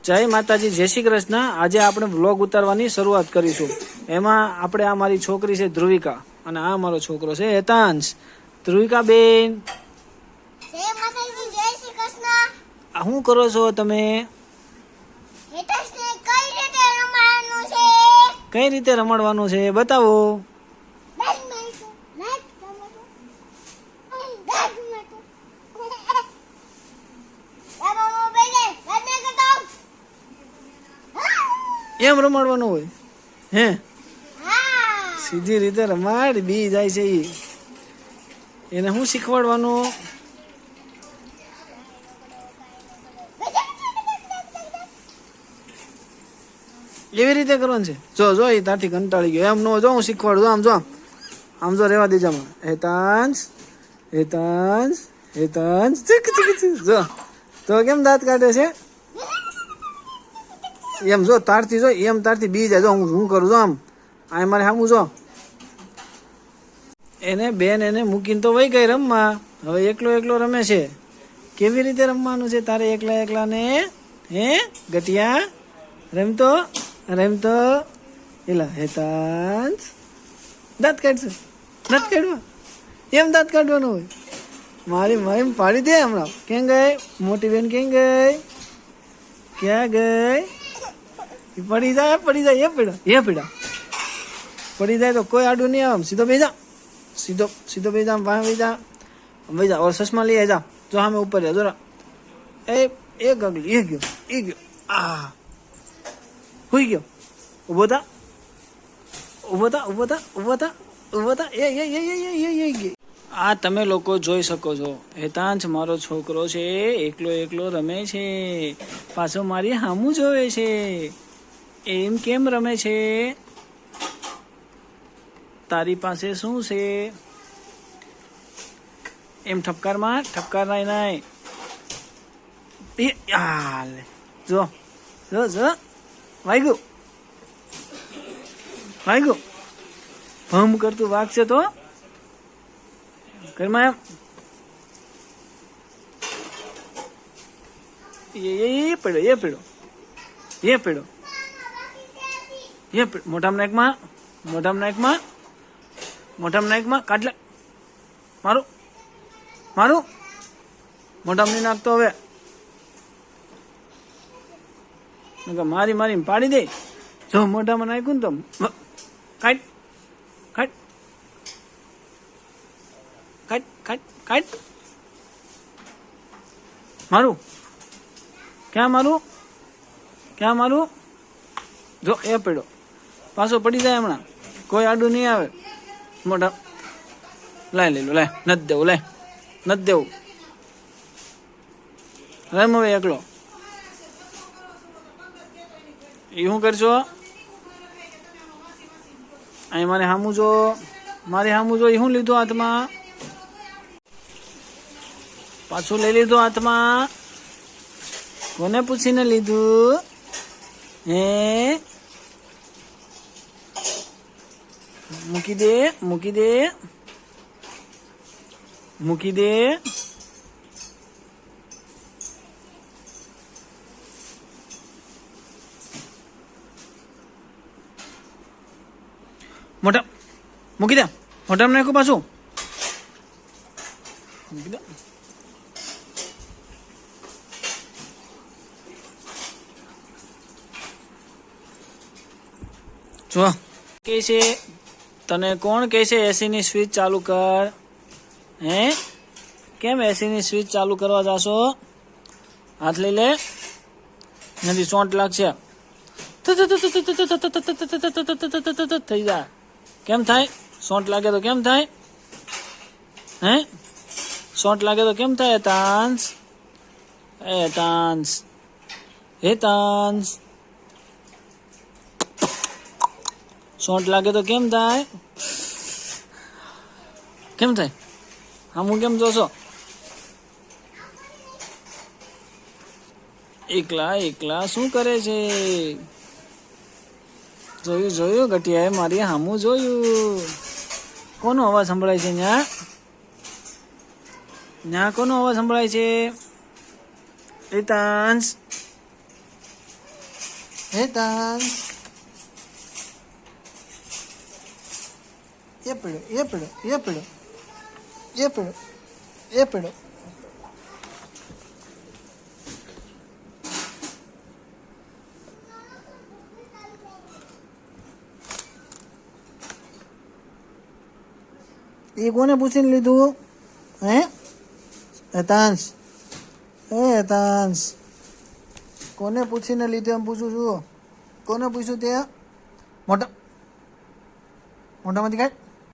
જય માતાજી, જય શ્રી કૃષ્ણ। આજે આપણે વ્લોગ ઉતારવાની શરૂઆત કરીશું। એમાં આપણે આ મારી છોકરી છે ધ્રુવિકા અને આ મારો છોકરો છે હેતાંશ। ધ્રુવિકા બેન, જય માતાજી, જય શ્રી કૃષ્ણ। આ શું કરો છો તમે? હેતાંશને કઈ રીતે રમાડવાનું છે? કઈ રીતે રમાડવાનું છે બતાવો। એમ રમાડવાનું હોય હે? સીધી રીતે રમાડ, બી જાય છે ઈ। એને શું શીખવાડવાનું? એવી રીતે કરવાનું છે? જો જો એ તારથી કંટાળી ગયો। એમ નો જો, હું શીખવાડું। આમ જો, આમ જો, રેવા દેજો। હેતાંશ, હેતાંશ, હેતાંશ, જો તો કેમ દાંત કાઢે છે? એમ જો તારથી, જો એમ તારથી બી જાય। જો હું કરું, જો આમ આ મારે સામું જો। એને બેન એને મૂકીને તો વહી ગઈ રમવા। હવે એકલો એકલો રમે છે। કેવી રીતે રમવાનું છે તારે એકલા એકલા ને? હે ગટિયા, રમતો રમતો। એલા હેતાંશ, દાંત કાઢશે, દાંત કાઢવા એમ દાંત કાઢવાનું હોય? મારી એમ પાડી દે હમણાં। ક્યાં ગઈ મોટી બેન? ક્યાં ગઈ? ક્યાં ગઈ? પડી જાય, પડી જાય। એ પીડા પડી જાય તો કોઈ આડું નહીં આવે। સીધો બેજા, સીધો સીધો બેજા, પાસે બેજા, બેજા। ઓર ચશ્મા લઈ જા, જો સામે ઉપર જા જોરા। એ ગગલી, એ ગયો આ હુઈ ગયો। ઉભો થા, ઉભો થા, ઉભો થા, ઉભો થા, ઉભો થા। એ આ તમે લોકો જોઈ શકો છો, હેતાંશ મારો છોકરો છે, એકલો એકલો રમે છે, પાછો મારી સામું જોવે છે। એમ કેમ રમે છે? તારી પાસે શું છે? એમ ઠપકાર માર, ઠપકાર નાય। એ લે જો જો જો, વાગ્યું વાગ્યું। ભમ કરતું વાગશે તો ઘરમાં એમ એ પડ્યો મોઢામાં નાકમાં કાઢ લે। મારું મોઢામાં નહીં નાખતો હવે, મારી મારી પાડી દે। જો મોઢામાં નાખ્યું ને તો કાઢ કાઢ કાઢ કાઢ કાઢ। મારું ક્યાં મારું? જો એ પડ્યો, પાછો પડી જાય હમણાં, કોઈ આડું નહીં આવે। મોઢા લાય, લઈ લો, લાય, નથી દેવું, લાય, નથી દેવું। રમ હવે એકલો। એ શું કરશો? અહીં મારે સામું જો, મારી સામું જો। એ શું લીધું હાથમાં? પાછું લઈ લીધું હાથમાં। કોને પૂછીને લીધું? હે મૂકી દે, મૂકી દે, મૂકી દે। મોઢા મૂકી દે, મોઢામાં નાખો, પાછું મૂકી દે। જો કે છે તને કોણ કહે છે એસી ની સ્વિચ ચાલુ કર? હે કેમ એસી ની સ્વિચ ચાલુ કરવા જાશો? હાથ લઈ લે, નથી ચોંટ લાગશે। થઈ જાય। કેમ થાય? ચોંટ લાગે તો કેમ થાય? હે ચોંટ લાગે તો કેમ થાય? હેતાંશ, હેતાંશ, હેતાંશ, ચોંટ લાગે તો કેમ થાય? કેમ થાય? હું કેમ જોશો? એકલા એકલા શું કરે છે? જોયું ગટિયાએ મારી સામું જોયું। કોનો અવાજ સંભળાય છે? ન્યા કોનો અવાજ સંભળાય છે? હેતાંશ, હેતાંશ એ પડ્યો એ પડ્યો એ પડ્યો એ પડ્યો એ પડ્યો એ કોને પૂછીને લીધું હે હેતાંશ હેતાંશ કોને પૂછીને લીધું એમ પૂછું છું કોને પૂછ્યું તે મોટામાંથી કાંઈ